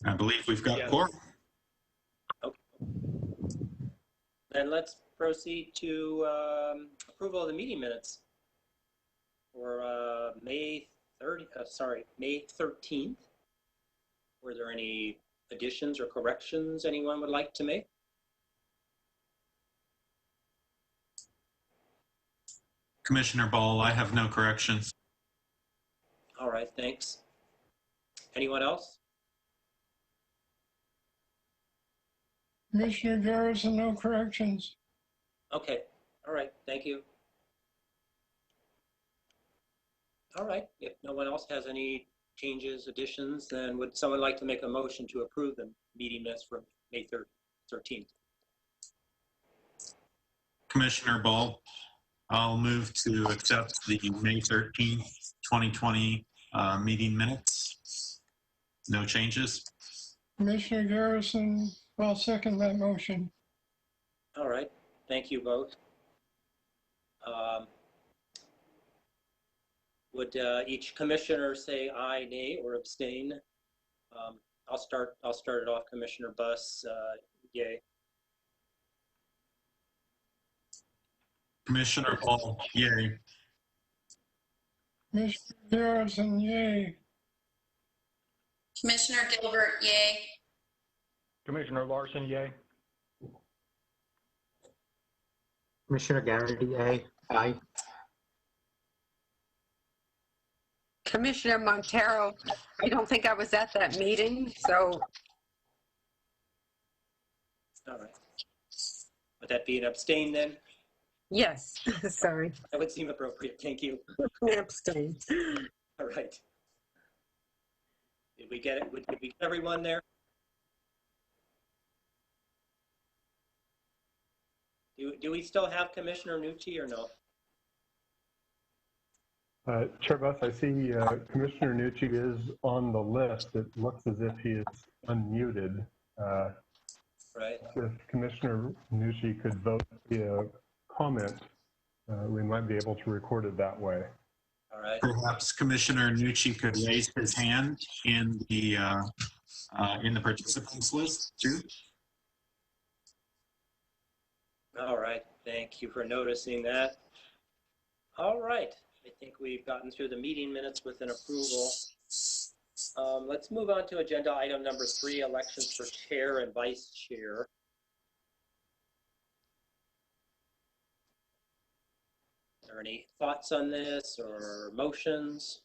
I believe we've got Yes. four. Okay. Then let's proceed to approval of the meeting minutes for May 13th. Were there any additions or corrections anyone would like to make? Commissioner Ball, I have no corrections. All right, thanks. Anyone else? Commissioner Garrison, no corrections. Okay, all right, thank you. All right, if no one else has any changes, additions, then would someone like to make a motion to approve the meeting minutes for May 13th? Commissioner Ball, I'll move to accept the May 13th, 2020 meeting minutes. No changes. Commissioner Garrison, I'll second that motion. All right, thank you both. Would each commissioner say aye, nay, or abstain? I'll start it off. Commissioner Buss, yay. Commissioner Ball, yay. Commissioner Garrison, yay. Commissioner Gilbert, yay. Commissioner Larson, yay. Commissioner Garrity, aye. Commissioner Montero, I don't think I was at that meeting, so. All right. Would that be an abstain then? Yes, sorry, That would seem appropriate. Thank you. abstain. All right. Did we get it? Did we get everyone there? Do we still have Commissioner Nucci or no? Chair Buss, I see Commissioner Nucci is on the list. It looks as if he is unmuted. Right. If Commissioner Nucci could vote via comment, we might be able to record it that way. All right. Perhaps Commissioner Nucci could raise his hand in the participants list too. All right. Thank you for noticing that. All right. I think we've gotten through the meeting minutes with an approval. Let's move on to agenda item number 3, elections for chair and vice chair. Are there any thoughts on this or motions?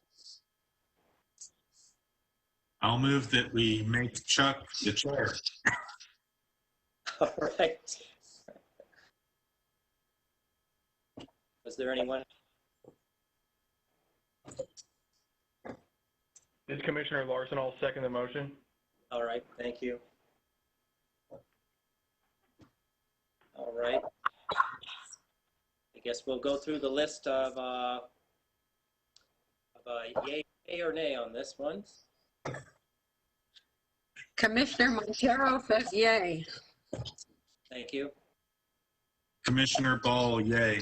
I'll move that we make Chuck the chair. All right. Was there anyone? This is Commissioner Larson. I'll second the motion. All right, thank you. All right. I guess we'll go through the list of yay or nay on this one. Commissioner Montero says yay. Thank you. Commissioner Ball, yay.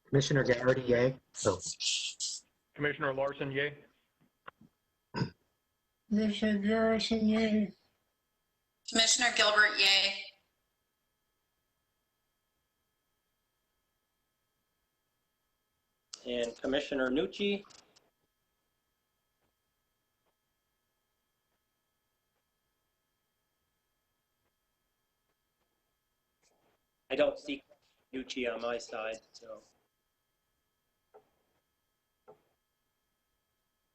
Commissioner Garrity, yay. Commissioner Larson, yay. Commissioner Garrison, yay. Commissioner Gilbert, yay. And Commissioner Nucci. I don't see Nucci on my side, so.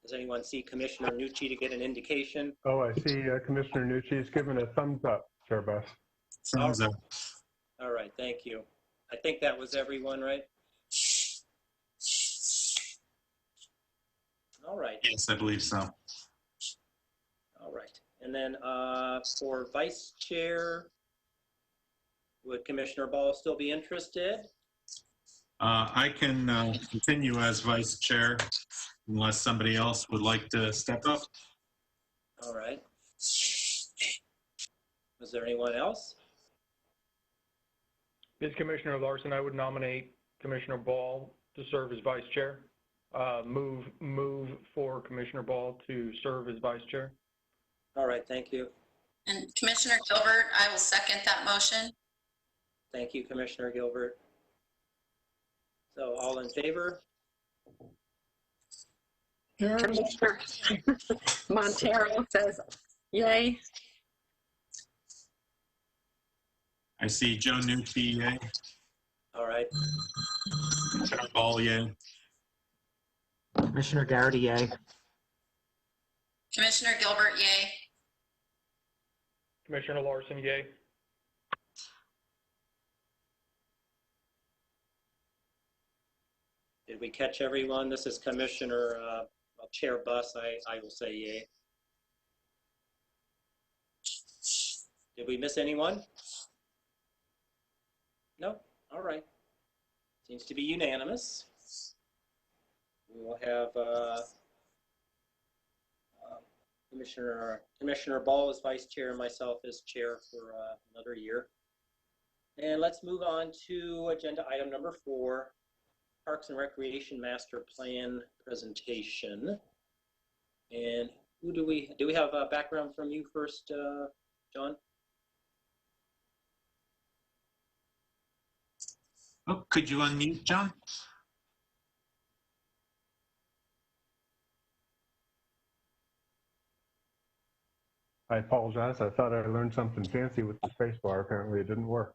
Does anyone see Commissioner Nucci to get an indication? Oh, I see Commissioner Nucci is giving a thumbs up, Chair Buss. Thumbs up. All right, thank you. I think that was everyone, right? All right. Yes, I believe so. All right. And then for vice chair, would Commissioner Ball still be interested? I can continue as vice chair unless somebody else would like to step up. All right. Was there anyone else? This is Commissioner Larson. I would nominate Commissioner Ball to serve as vice chair. Move for Commissioner Ball to serve as vice chair. All right, thank you. And Commissioner Gilbert, I will second that motion. Thank you, Commissioner Gilbert. So all in favor? Garrison, Commissioner Montero says yay. I see Joe Nucci, yay. All right, Commissioner Ball, yay. Commissioner Garrity, yay. Commissioner Gilbert, yay. Commissioner Larson, yay. did we catch everyone? This is Commissioner Chair Buss. I will say yay. Did we miss anyone? No? All right. Seems to be unanimous. We will have Commissioner Ball as vice chair and myself as chair for another year. And let's move on to agenda item number 4, Parks and Recreation Master Plan presentation. And who do we have a background from you first, John? Oh, could you unmute, John? I apologize. I thought I learned something fancy with the space bar. Apparently it didn't work.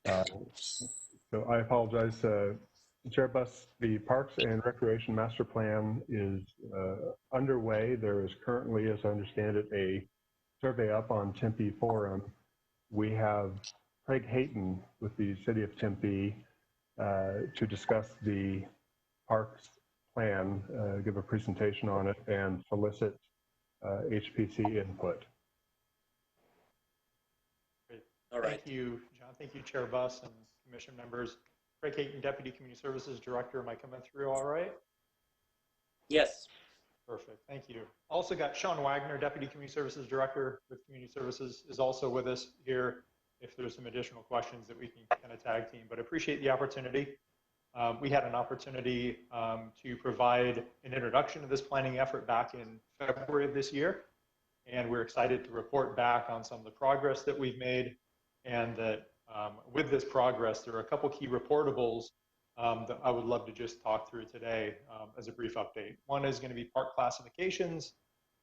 So I apologize. Chair Buss, the Parks and Recreation Master Plan is underway. There is currently, as I understand it, a survey up on Tempe Forum. We have Craig Hayden with the City of Tempe to discuss the Parks Plan, give a presentation on it, and solicit HPC input. All right. Thank you, John. Thank you, Chair Buss and Commission members. Craig Hayden, Deputy Community Services Director. Am I coming through all right? Yes. Perfect. Thank you. Also got Sean Wagner, Deputy Community Services Director with Community Services, is also with us here if there's some additional questions that we can kind of tag team, but appreciate the opportunity. We had an opportunity to provide an introduction to this planning effort back in February of this year, and we're excited to report back on some of the progress that we've made, and that with this progress, there are a couple key reportables that I would love to just talk through today as a brief update. One is going to be park classifications.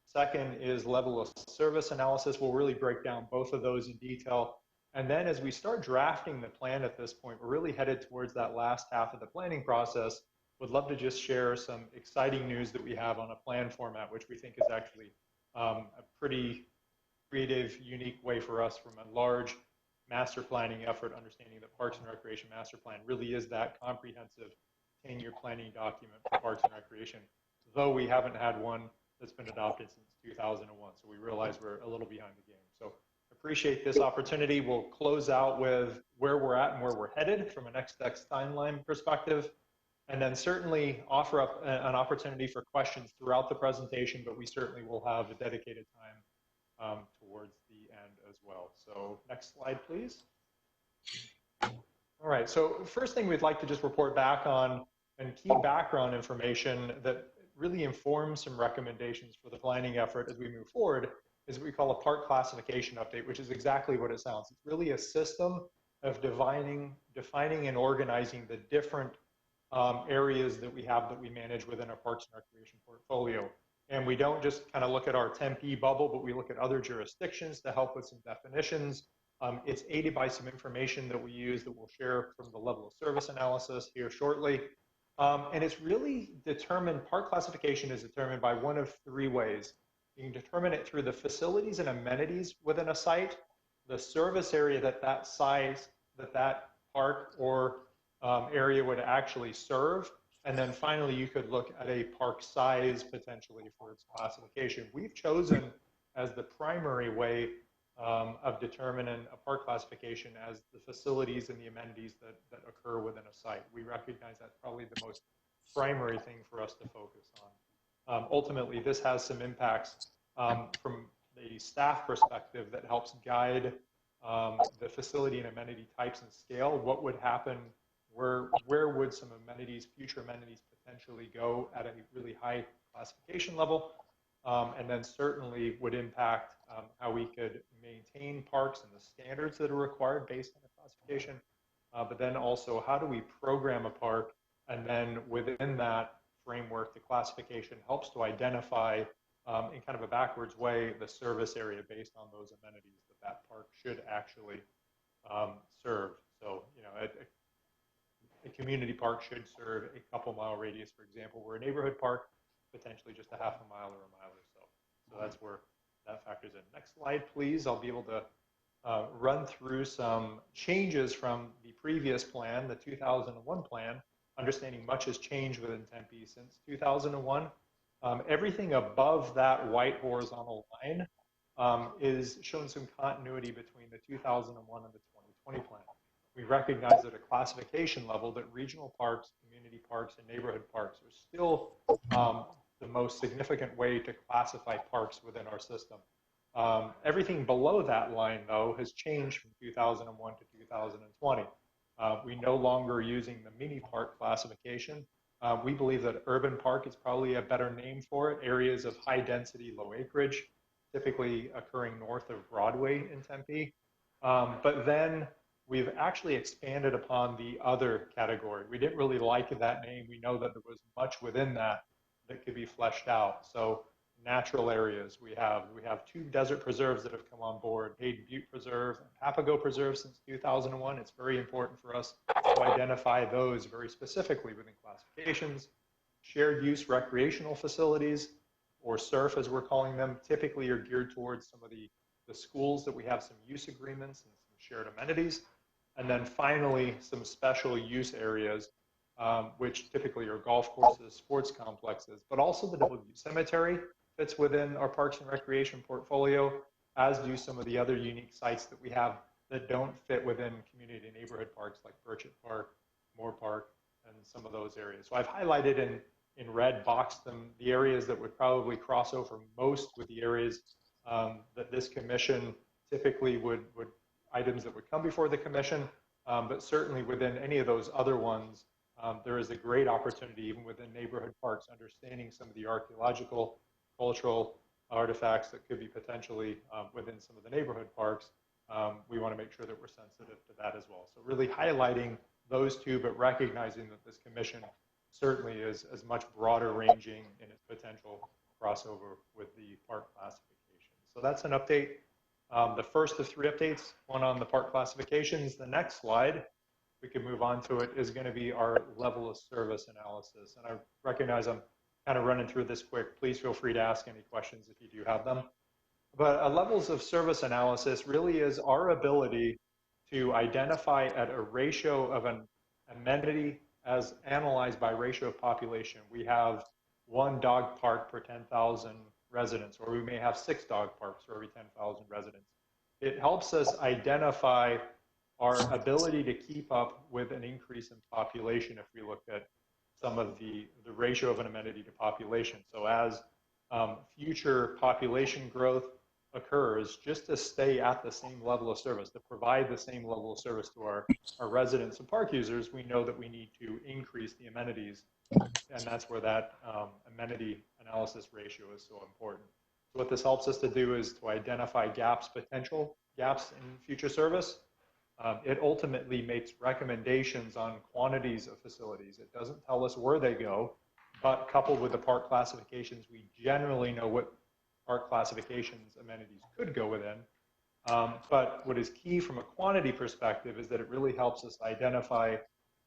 Second is level of service analysis. We'll really break down both of those in detail. And then as we start drafting the plan at this point, we're really headed towards that last half of the planning process. Would love to just share some exciting news that we have on a plan format, which we think is actually a pretty creative, unique way for us from a large master planning effort, understanding that Parks and Recreation Master Plan really is that comprehensive 10-year planning document for Parks and Recreation, though we haven't had one that's been adopted since 2001. So we realize we're a little behind the game. So appreciate this opportunity. We'll close out with where we're at and where we're headed from a next steps timeline perspective, and then certainly offer up an opportunity for questions throughout the presentation, but we certainly will have a dedicated time towards the end as well. So next slide, please. All right, so first thing we'd like to just report back on, and key background information that really informs some recommendations for the planning effort as we move forward, is what we call a park classification update, which is exactly what it sounds. It's really a system of defining and organizing the different areas that we have that we manage within our Parks and Recreation portfolio. And we don't just kind of look at our Tempe bubble, but we look at other jurisdictions to help with some definitions. It's aided by some information that we use that we'll share from the level of service analysis here shortly. And it's really determined, park classification is determined by one of 3 ways. You can determine it through the facilities and amenities within a site, the service area that that park or area would actually serve, and then finally you could look at a park size potentially for its classification. We've chosen as the primary way of determining a park classification as the facilities and the amenities that occur within a site. We recognize that's probably the most primary thing for us to focus on. Ultimately, this has some impacts from the staff perspective that helps guide the facility and amenity types and scale. What would happen where would some amenities, future amenities potentially go at a really high classification level, and then certainly would impact how we could maintain parks and the standards that are required based on the classification, but then also how do we program a park, and then within that framework, the classification helps to identify in kind of a backwards way the service area based on those amenities that that park should actually serve. So, you know, a community park should serve a couple mile radius, for example, where a neighborhood park potentially just a half a mile or a mile or so. So that's where that factors in. Next slide, please. I'll be able to run through some changes from the previous plan, the 2001 plan. Understanding much has changed within Tempe since 2001. Everything above that white horizontal line is showing some continuity between the 2001 and the 2020 plan. We recognize at a classification level that regional parks, community parks, and neighborhood parks are still the most significant way to classify parks within our system. Everything below that line, though, has changed from 2001 to 2020. We no longer are using the mini park classification. We believe that urban park is probably a better name for it. Areas of high density, low acreage, typically occurring north of Broadway in Tempe. But then we've actually expanded upon the other category. We didn't really like that name. We know that there was much within that that could be fleshed out. So natural areas, we have 2 desert preserves that have come on board, Hayden Butte Preserve and Papago Preserve since 2001. It's very important for us to identify those very specifically within classifications. Shared use recreational facilities, or SURF as we're calling them, typically are geared towards some of the schools that we have some use agreements and some shared amenities. And then finally, some special use areas, which typically are golf courses, sports complexes, but also the double use cemetery fits within our parks and recreation portfolio, as do some of the other unique sites that we have that don't fit within community and neighborhood parks like Burchett Park, Moore Park, and some of those areas. So I've highlighted in red, boxed them, the areas that would probably cross over most with the areas that this commission typically would items that would come before the commission, but certainly within any of those other ones, there is a great opportunity, even within neighborhood parks, understanding some of the archaeological, cultural artifacts that could be potentially within some of the neighborhood parks. We want to make sure that we're sensitive to that as well. So really highlighting those two, but recognizing that this commission certainly is as much broader ranging in its potential crossover with the park classification. So that's an update. The first of 3 updates, one on the park classifications. The next slide, we can move on to it, is going to be our level of service analysis. And I recognize I'm kind of running through this quick. Please feel free to ask any questions if you do have them. But a levels of service analysis really is our ability to identify at a ratio of an amenity as analyzed by ratio of population. We have 1 dog park per 10,000 residents, or we may have 6 dog parks for every 10,000 residents. It helps us identify our ability to keep up with an increase in population if we look at some of the ratio of an amenity to population. So as future population growth occurs, just to stay at the same level of service, to provide the same level of service to our residents and park users, we know that we need to increase the amenities, and that's where that amenity analysis ratio is so important. So what this helps us to do is to identify gaps, potential gaps in future service. It ultimately makes recommendations on quantities of facilities. It doesn't tell us where they go, but coupled with the park classifications, we generally know what park classifications amenities could go within. But what is key from a quantity perspective is that it really helps us identify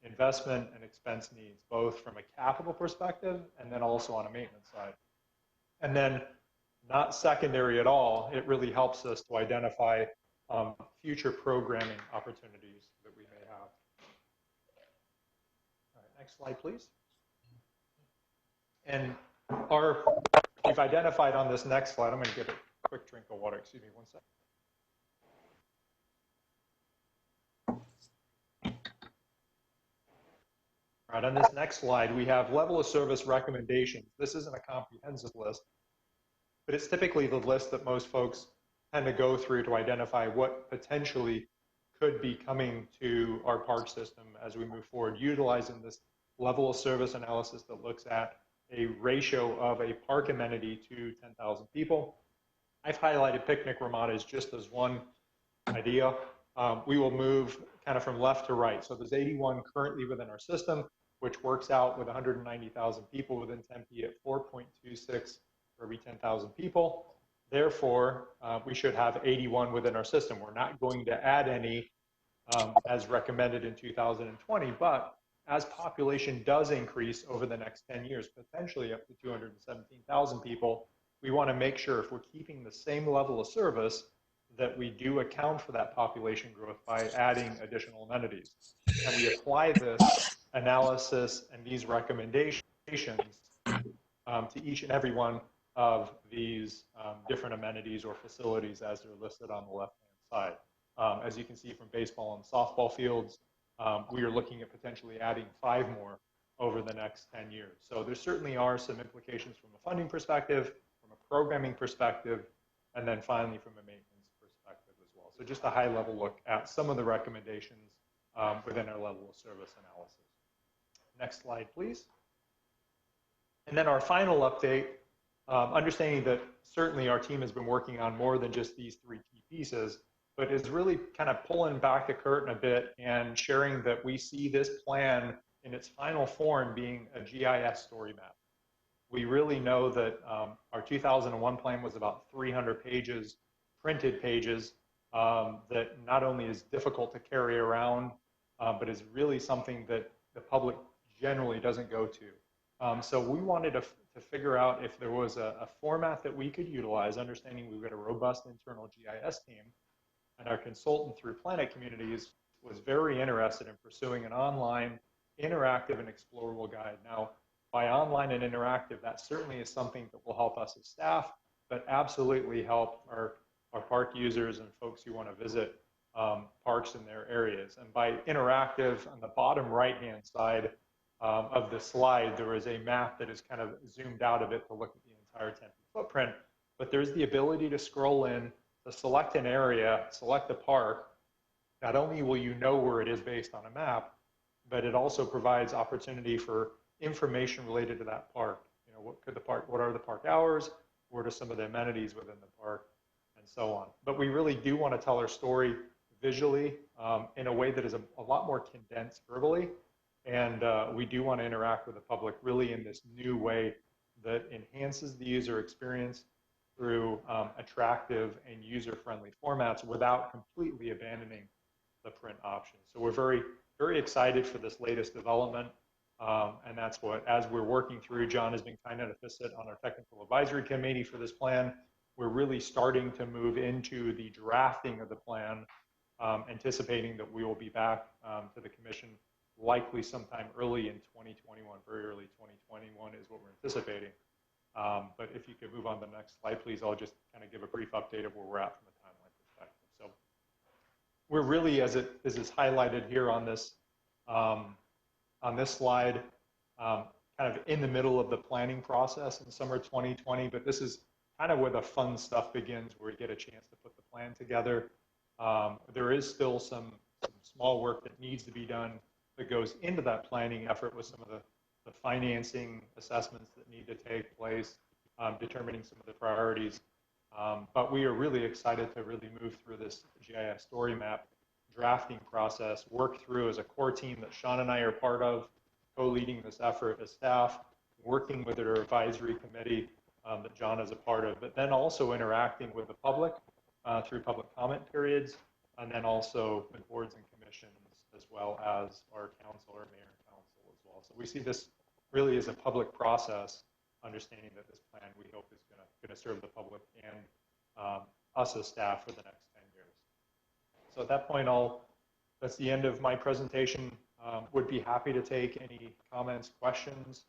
investment and expense needs, both from a capital perspective and then also on a maintenance side. And then, not secondary at all, it really helps us to identify future programming opportunities that we may have. All right, next slide, please. And we've identified on this next slide, I'm going to get a quick drink of water, excuse me 1 second. All right, on this next slide, we have level of service recommendations. This isn't a comprehensive list, but it's typically the list that most folks tend to go through to identify what potentially could be coming to our park system as we move forward, utilizing this level of service analysis that looks at a ratio of a park amenity to 10,000 people. I've highlighted picnic ramadas just as one idea. We will move kind of from left to right. So there's 81 currently within our system, which works out with 190,000 people within Tempe at 4.26 for every 10,000 people. Therefore, we should have 81 within our system. We're not going to add any as recommended in 2020, but as population does increase over the next 10 years, potentially up to 217,000 people, we want to make sure if we're keeping the same level of service that we do account for that population growth by adding additional amenities. And we apply this analysis and these recommendations to each and every one of these different amenities or facilities as they're listed on the left-hand side. As you can see from baseball and softball fields, we are looking at potentially adding 5 more over the next 10 years. So there certainly are some implications from a funding perspective, from a programming perspective, and then finally from a maintenance perspective as well. So just a high level look at some of the recommendations within our level of service analysis. Next slide, please. And then our final update, understanding that certainly our team has been working on more than just these 3 key pieces, but is really kind of pulling back the curtain a bit and sharing that we see this plan in its final form being a GIS story map. We really know that our 2001 plan was about 300 pages, printed pages, that not only is difficult to carry around, but is really something that the public generally doesn't go to. So we wanted to figure out if there was a format that we could utilize, understanding we've got a robust internal GIS team, and our consultant through Planet Communities was very interested in pursuing an online, interactive, and explorable guide. Now, by online and interactive, that certainly is something that will help us as staff, but absolutely help our park users and folks who want to visit parks in their areas. And by interactive, on the bottom right-hand side of the slide, there is a map that is kind of zoomed out a bit to look at the entire Tempe footprint, but there's the ability to scroll in, to select an area, select a park. Not only will you know where it is based on a map, but it also provides opportunity for information related to that park. You know, what are the park hours? What are some of the amenities within the park, and so on. But we really do want to tell our story visually in a way that is a lot more condensed verbally. And we do want to interact with the public really in this new way that enhances the user experience through attractive and user-friendly formats without completely abandoning the print option. So we're very, very excited for this latest development. And that's what, as we're working through, John has been kind enough to sit on our technical advisory committee for this plan. We're really starting to move into the drafting of the plan, anticipating that we will be back to the commission likely sometime early in 2021, very early 2021 is what we're anticipating. But if you could move on to the next slide, please, I'll just kind of give a brief update of where we're at from a timeline perspective. So we're really, as is highlighted here on this slide, kind of in the middle of the planning process in summer 2020, but this is kind of where the fun stuff begins, where we get a chance to put the plan together. There is still some small work that needs to be done that goes into that planning effort with some of the financing assessments that need to take place, determining some of the priorities. But we are really excited to really move through this GIS story map drafting process, work through as a core team that Sean and I are part of, co-leading this effort as staff, working with our advisory committee that John is a part of, but then also interacting with the public through public comment periods, and then also with boards and commissions, as well as our council, our mayor and council as well. So we see this really as a public process, understanding that this plan we hope is going to serve the public and us as staff for the next 10 years. So at that point, that's the end of my presentation. Would be happy to take any comments, questions.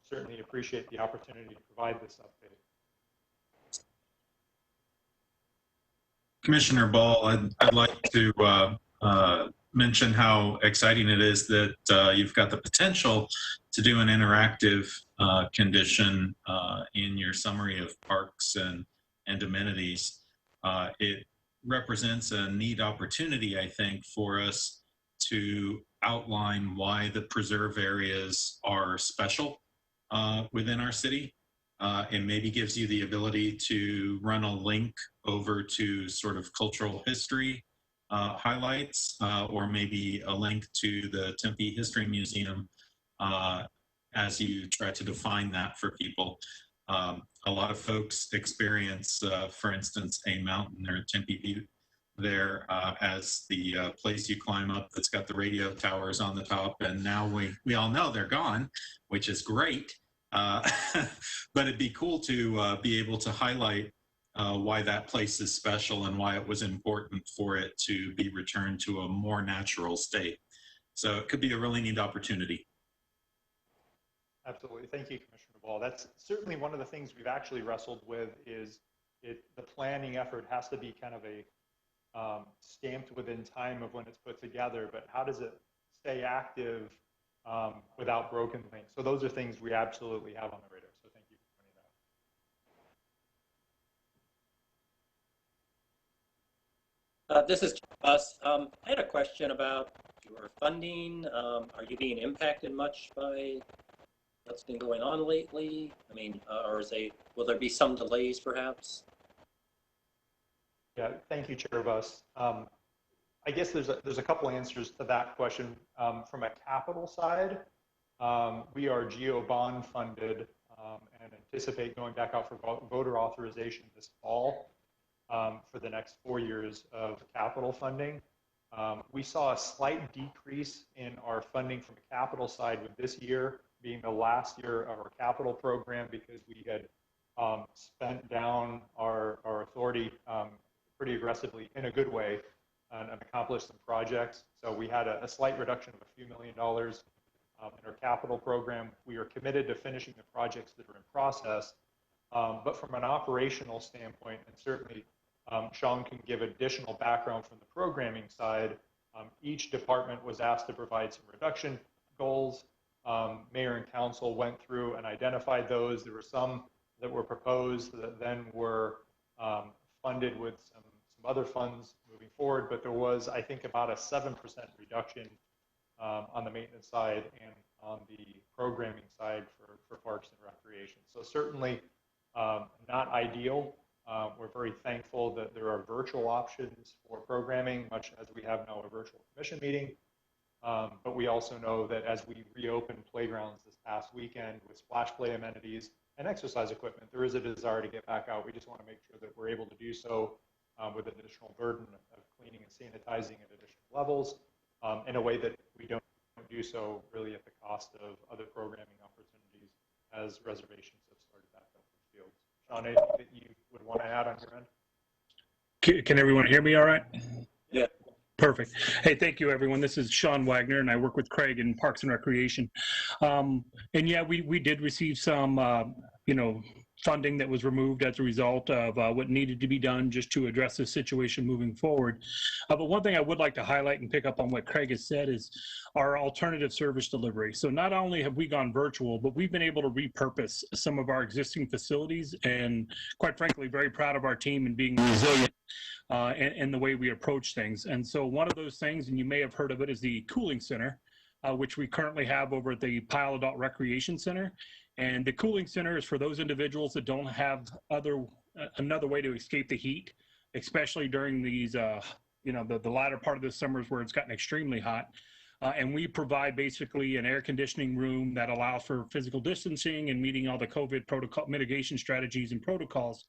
Certainly appreciate the opportunity to provide this update. Commissioner Ball, I'd like to mention how exciting it is that you've got the potential to do an interactive condition in your summary of parks and amenities. It represents a neat opportunity, I think, for us to outline why the preserve areas are special within our city. And maybe gives you the ability to run a link over to sort of cultural history highlights, or maybe a link to the Tempe History Museum as you try to define that for people. A lot of folks experience, for instance, a mountain or Tempe Butte there as the place you climb up that's got the radio towers on the top. And now we all know they're gone, which is great. But it'd be cool to be able to highlight why that place is special and why it was important for it to be returned to a more natural state. So it could be a really neat opportunity. Absolutely. Thank you, Commissioner Ball. That's certainly one of the things we've actually wrestled with is the planning effort has to be kind of a stamped within time of when it's put together, but how does it stay active without broken things? So those are things we absolutely have on the radar. So thank you for pointing that out. This is us. I had a question about your funding. Are you being impacted much by what's been going on lately? I mean, will there be some delays perhaps? Yeah, thank you, Chair Buss. I guess there's a couple answers to that question. From a capital side, we are GEO bond funded and anticipate going back out for voter authorization this fall for the next 4 years of capital funding. We saw a slight decrease in our funding from a capital side with this year being the last year of our capital program because we had spent down our authority pretty aggressively in a good way and accomplished some projects. So we had a slight reduction of a few $1 million in our capital program. We are committed to finishing the projects that are in process. But from an operational standpoint, and certainly Sean can give additional background from the programming side, each department was asked to provide some reduction goals. Mayor and council went through and identified those. There were some that were proposed that then were funded with some other funds moving forward, but there was, I think, about a 7% reduction on the maintenance side and on the programming side for parks and recreation. So certainly not ideal. We're very thankful that there are virtual options for programming, much as we have now a virtual commission meeting. But we also know that as we reopen playgrounds this past weekend with splash play amenities and exercise equipment, there is a desire to get back out. We just want to make sure that we're able to do so with an additional burden of cleaning and sanitizing at additional levels in a way that we don't do so really at the cost of other programming opportunities as reservations have started back up in the fields. Sean, anything that you would want to add on your end? Can everyone hear me all right? Yeah. Perfect. Hey, thank you, everyone. This is Sean Wagner, and I work with Craig in Parks and Recreation. And yeah, we did receive some, funding that was removed as a result of what needed to be done just to address this situation moving forward. But one thing I would like to highlight and pick up on what Craig has said is our alternative service delivery. So not only have we gone virtual, but we've been able to repurpose some of our existing facilities, and quite frankly, very proud of our team and being resilient and the way we approach things. And so one of those things, and you may have heard of it, is the cooling center, which we currently have over at the Pyle Adult Recreation Center. And the cooling center is for those individuals that don't have another way to escape the heat, especially during these, the latter part of the summers where it's gotten extremely hot. And we provide basically an air conditioning room that allows for physical distancing and meeting all the COVID protocol mitigation strategies and protocols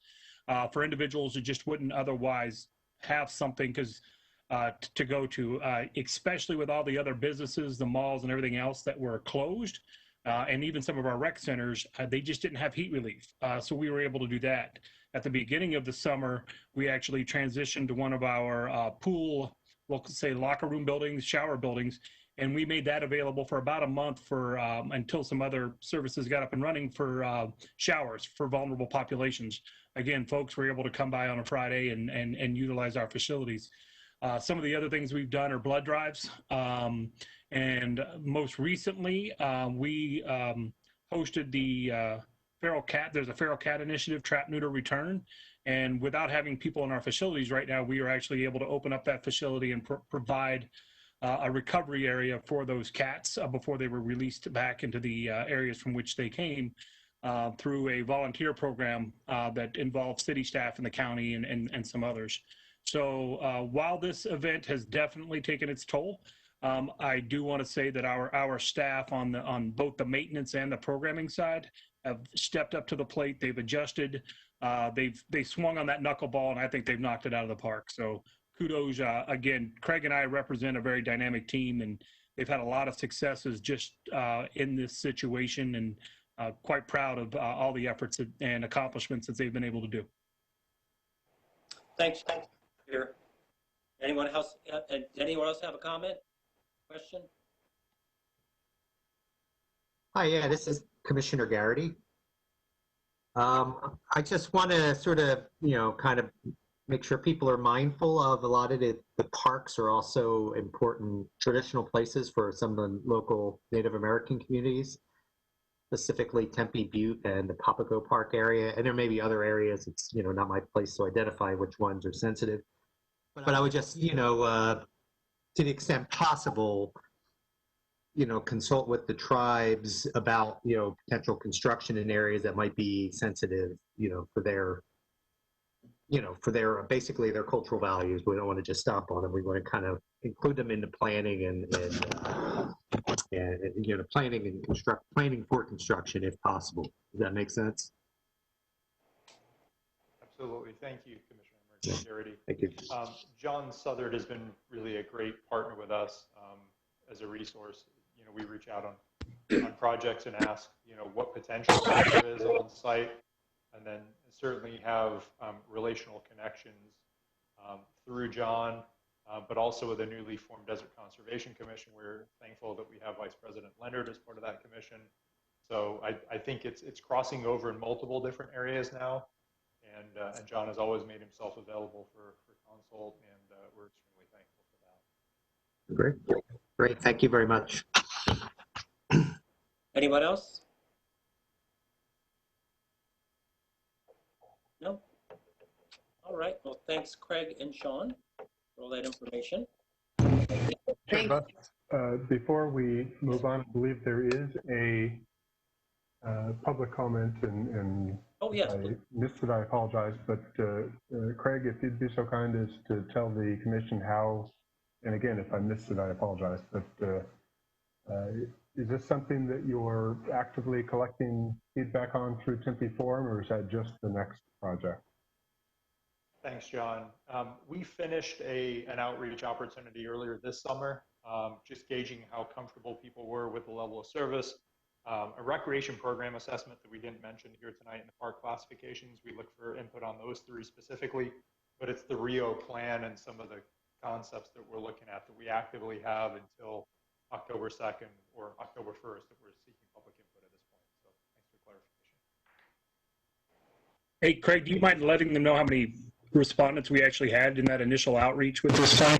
for individuals who just wouldn't otherwise have something to go to, especially with all the other businesses, the malls and everything else that were closed. And even some of our rec centers, they just didn't have heat relief. So we were able to do that. At the beginning of the summer, we actually transitioned to one of our we'll say locker room buildings, shower buildings, and we made that available for about a month until some other services got up and running for showers for vulnerable populations. Again, folks were able to come by on a Friday and utilize our facilities. Some of the other things we've done are blood drives. And most recently, we hosted the feral cat. There's a feral cat initiative, Trap, Neuter, Return. And without having people in our facilities right now, we are actually able to open up that facility and provide a recovery area for those cats before they were released back into the areas from which they came through a volunteer program that involves city staff in the county and some others. So while this event has definitely taken its toll, I do want to say that our staff on both the maintenance and the programming side have stepped up to the plate. They've adjusted. They swung on that knuckleball, and I think they've knocked it out of the park. So kudos again. Craig and I represent a very dynamic team, and they've had a lot of successes just in this situation, and quite proud of all the efforts and accomplishments that they've been able to do. Thanks, Peter. Anyone else have a comment, question? Hi, yeah, this is Commissioner Garrity. I just want to sort of, kind of make sure people are mindful of a lot of the parks are also important traditional places for some of the local Native American communities, specifically Tempe Butte and the Papago Park area. And there may be other areas. It's, not my place to identify which ones are sensitive. But I would just, to the extent possible, consult with the tribes about, potential construction in areas that might be sensitive, for their, basically their cultural values. We don't want to just stomp on them. We want to kind of include them in the planning and planning for construction if possible. Does that make sense? Absolutely. Thank you, Commissioner Garrity. Thank you. John Southard has been really a great partner with us as a resource. We reach out on projects and ask, what potential there is on site, and then certainly have relational connections through John, but also with the newly formed Desert Conservation Commission. We're thankful that we have Vice President Leonard as part of that commission. So I think it's crossing over in multiple different areas now, and John has always made himself available for consult, and we're extremely thankful for that. Great. Thank you very much. Anyone else? No? All right. Well, thanks, Craig and Sean, for all that information. Before we move on, I believe there is a public comment, and Oh, yes. I missed it, I apologize, but Craig, if you'd be so kind as to tell the commission how, and again, if I missed it, I apologize, but is this something that you're actively collecting feedback on through Tempe Forum, or is that just the next project? Thanks, John. We finished an outreach opportunity earlier this summer, just gauging how comfortable people were with the level of service. A recreation program assessment that we didn't mention here tonight in the park classifications. We look for input on those three specifically, but it's the Rio plan and some of the concepts that we're looking at that we actively have until October 2nd or October 1st that we're seeking public input at this point. So thanks for clarification. Hey, Craig, do you mind letting them know how many respondents we actually had in that initial outreach with this time?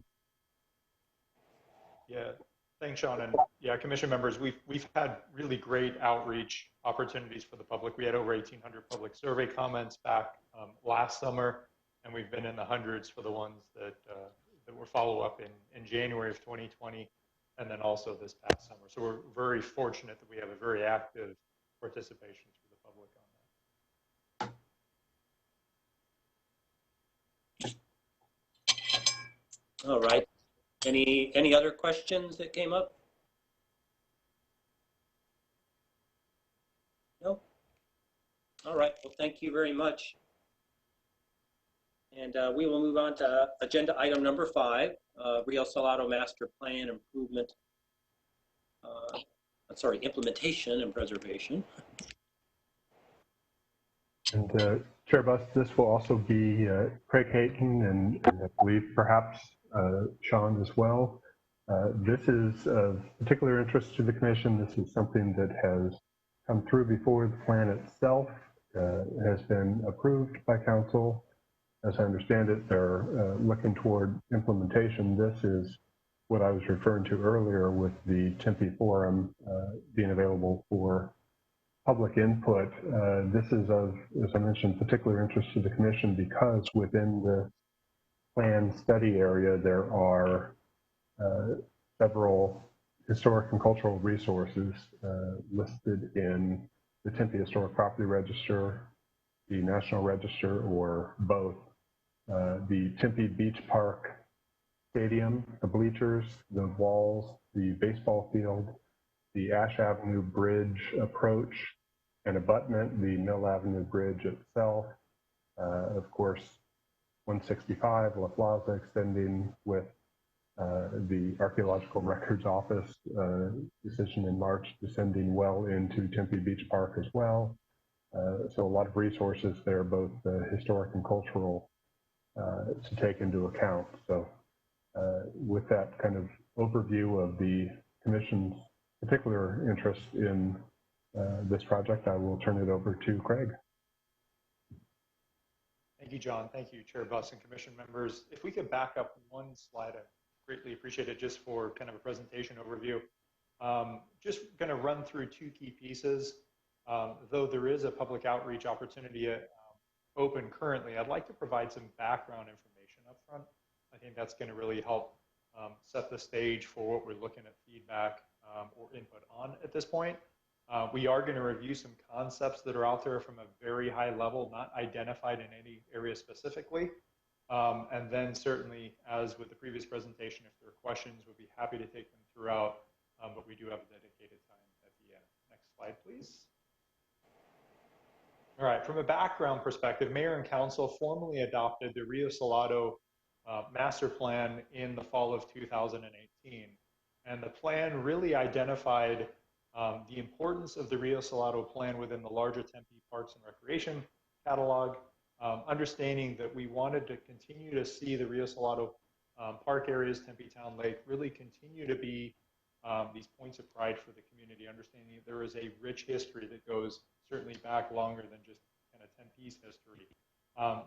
Yeah, thanks, Sean. And yeah, commission members, we've had really great outreach opportunities for the public. We had over 1,800 public survey comments back last summer, and we've been in the hundreds for the ones that were follow-up in January of 2020, and then also this past summer. So we're very fortunate that we have a very active participation through the public on that. All right. Any other questions that came up? No? All right. Well, thank you very much. And we will move on to agenda item number 5, Rio Salado Master Plan Improvement, implementation and preservation. And Chair Buss, this will also be Craig Hayden and I believe perhaps Sean as well. This is of particular interest to the commission. This is something that has come through before the plan itself has been approved by council. As I understand it, they're looking toward implementation. This is what I was referring to earlier with the Tempe Forum being available for public input. This is of, as I mentioned, particular interest to the commission because within the planned study area, there are several historic and cultural resources listed in the Tempe Historic Property Register, the National Register, or both. The Tempe Beach Park Stadium, the bleachers, the walls, the baseball field, the Ash Avenue Bridge approach and abutment, the Mill Avenue Bridge itself, of course, 165 La Plaza extending with the Archaeological Records Office decision in March descending well into Tempe Beach Park as well. So a lot of resources there, both historic and cultural, to take into account. So with that kind of overview of the Commission's particular interest in this project, I will turn it over to Craig. Thank you, John. Thank you, Chair Buss and Commission members. If we could back up one slide, I'd greatly appreciate it just for kind of a presentation overview. Just going to run through two key pieces. Though there is a public outreach opportunity open currently, I'd like to provide some background information up front. I think that's going to really help set the stage for what we're looking at feedback or input on at this point. We are going to review some concepts that are out there from a very high level, not identified in any area specifically. And then certainly, as with the previous presentation, if there are questions, we'll be happy to take them throughout, but we do have a dedicated time at the end. Next slide, please. All right, from a background perspective, Mayor and Council formally adopted the Rio Salado Master Plan in the fall of 2018. And the plan really identified the importance of the Rio Salado plan within the larger Tempe Parks and Recreation catalog, understanding that we wanted to continue to see the Rio Salado park areas, Tempe Town Lake, really continue to be these points of pride for the community, understanding that there is a rich history that goes certainly back longer than just kind of Tempe's history.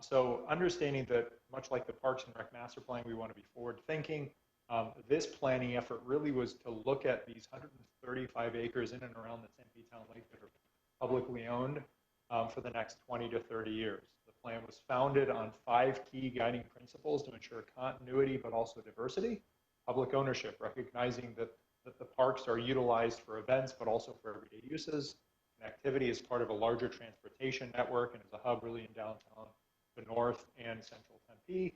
So understanding that, much like the Parks and Rec Master Plan, we want to be forward thinking. This planning effort really was to look at these 135 acres in and around the Tempe Town Lake that are publicly owned for the next 20 to 30 years. The plan was founded on 5 key guiding principles to ensure continuity but also diversity. Public ownership, recognizing that the parks are utilized for events but also for everyday uses. Connectivity is part of a larger transportation network and is a hub really in downtown, the north and central Tempe.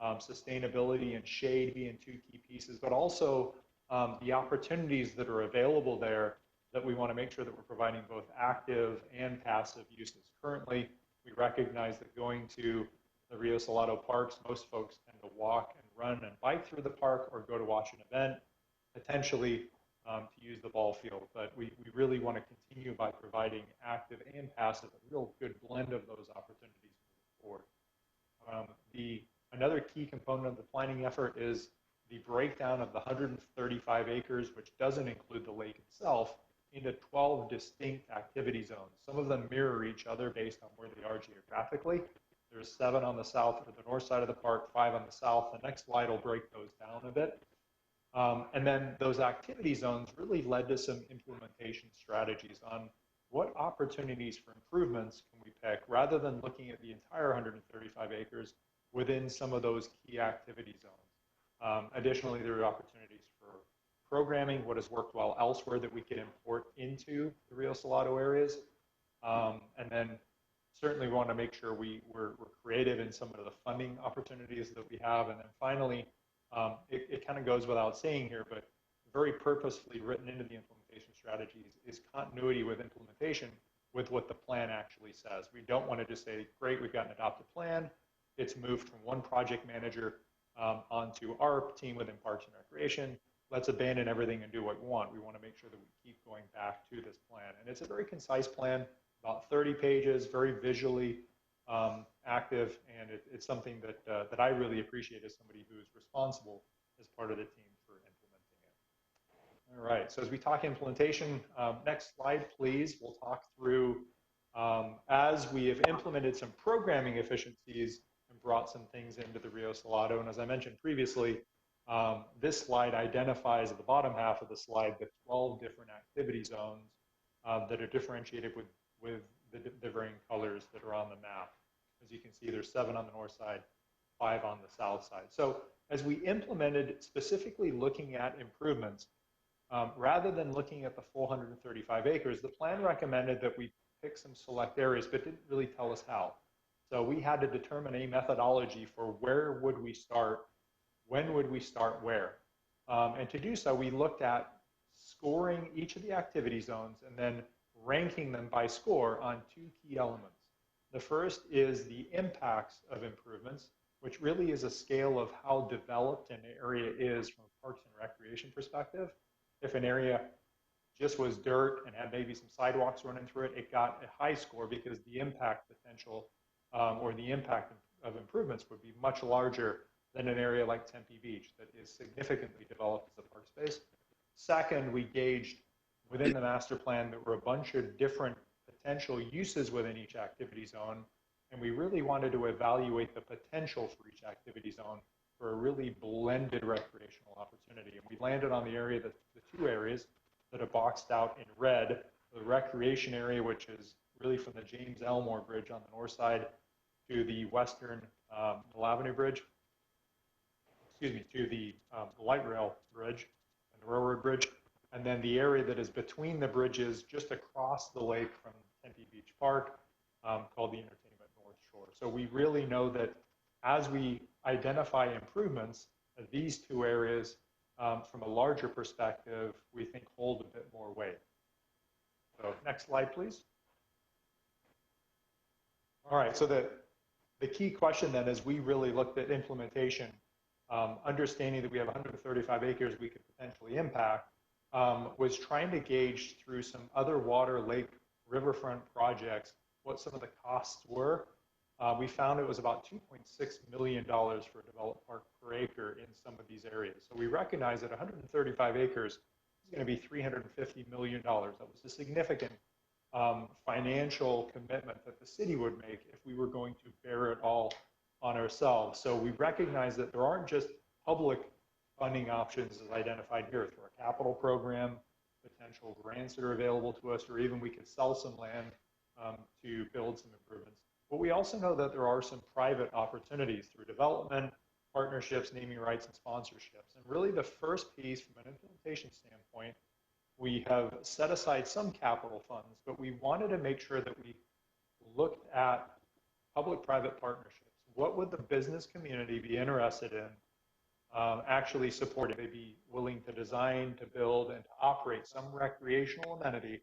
Sustainability and shade being 2 key pieces, but also the opportunities that are available there that we want to make sure that we're providing both active and passive uses. Currently, we recognize that going to the Rio Salado parks, most folks tend to walk and run and bike through the park or go to watch an event, potentially to use the ball field. But we really want to continue by providing active and passive, a real good blend of those opportunities moving forward. Another key component of the planning effort is the breakdown of the 135 acres, which doesn't include the lake itself, into 12 distinct activity zones. Some of them mirror each other based on where they are geographically. There's 7 on the south or the north side of the park, 5 on the south. The next slide will break those down a bit. And then those activity zones really led to some implementation strategies on what opportunities for improvements can we pick rather than looking at the entire 135 acres within some of those key activity zones. Additionally, there are opportunities for programming, what has worked well elsewhere that we could import into the Rio Salado areas. And then certainly we want to make sure we're creative in some of the funding opportunities that we have. And then finally, it kind of goes without saying here, but very purposefully written into the implementation strategies is continuity with implementation with what the plan actually says. We don't want to just say, great, we've got an adopted plan. It's moved from one project manager onto our team within Parks and Recreation. Let's abandon everything and do what we want. We want to make sure that we keep going back to this plan. And it's a very concise plan, about 30 pages, very visually active, and it's something that I really appreciate as somebody who's responsible as part of the team for implementing it. All right, so as we talk implementation, next slide, please. We'll talk through, as we have implemented some programming efficiencies and brought some things into the Rio Salado. And as I mentioned previously, this slide identifies at the bottom half of the slide the 12 different activity zones that are differentiated with the varying colors that are on the map. As you can see, there's 7 on the north side, 5 on the south side. So as we implemented, specifically looking at improvements, rather than looking at the full 135 acres, the plan recommended that we pick some select areas, but didn't really tell us how. So we had to determine a methodology for where would we start, when would we start where. And to do so, we looked at scoring each of the activity zones and then ranking them by score on 2 key elements. The first is the impacts of improvements, which really is a scale of how developed an area is from a parks and recreation perspective. If an area just was dirt and had maybe some sidewalks running through it, it got a high score because the impact potential or the impact of improvements would be much larger than an area like Tempe Beach that is significantly developed as a park space. Second, we gauged within the master plan that were a bunch of different potential uses within each activity zone, and we really wanted to evaluate the potential for each activity zone for a really blended recreational opportunity. And we landed on the area, the 2 areas that are boxed out in red, the recreation area, which is really from the James Elmore Bridge on the north side to the western Mill Avenue Bridge, to the light rail bridge and the railroad bridge, and then the area that is between the bridges just across the lake from Tempe Beach Park, called the Entertainment North Shore. So we really know that as we identify improvements, these 2 areas, from a larger perspective, we think hold a bit more weight. So next slide, please. All right, so the key question then is we really looked at implementation, understanding that we have 135 acres we could potentially impact, was trying to gauge through some other water, lake, riverfront projects what some of the costs were. We found it was about $2.6 million for a developed park per acre in some of these areas. So we recognize that 135 acres is going to be $350 million. That was a significant financial commitment that the city would make if we were going to bear it all on ourselves. So we recognize that there aren't just public funding options as identified here through our capital program, potential grants that are available to us, or even we could sell some land to build some improvements. But we also know that there are some private opportunities through development, partnerships, naming rights, and sponsorships. And really the first piece from an implementation standpoint, we have set aside some capital funds, but we wanted to make sure that we looked at public-private partnerships. What would the business community be interested in actually supporting? They'd be willing to design, to build, and to operate some recreational amenity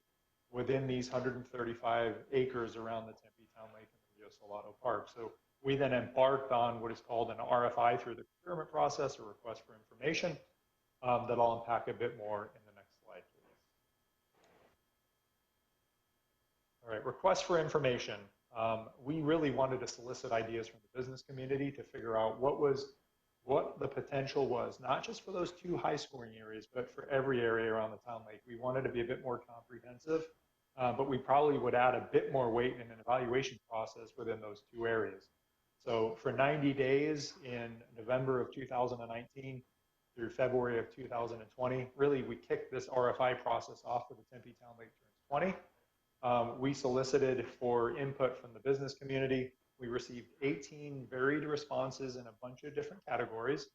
within these 135 acres around the Tempe Town Lake and the Rio Salado Park. So we then embarked on what is called an RFI through the procurement process, or request for information, that I'll unpack a bit more in the next slide, please. All right, request for information. We really wanted to solicit ideas from the business community to figure out what the potential was, not just for those 2 high-scoring areas, but for every area around the town lake. We wanted to be a bit more comprehensive, but we probably would add a bit more weight in an evaluation process within those 2 areas. So for 90 days in November of 2019 through February of 2020, really we kicked this RFI process off for the Tempe Town Lake turns 20. We solicited for input from the business community. We received 18 varied responses in a bunch of different categories.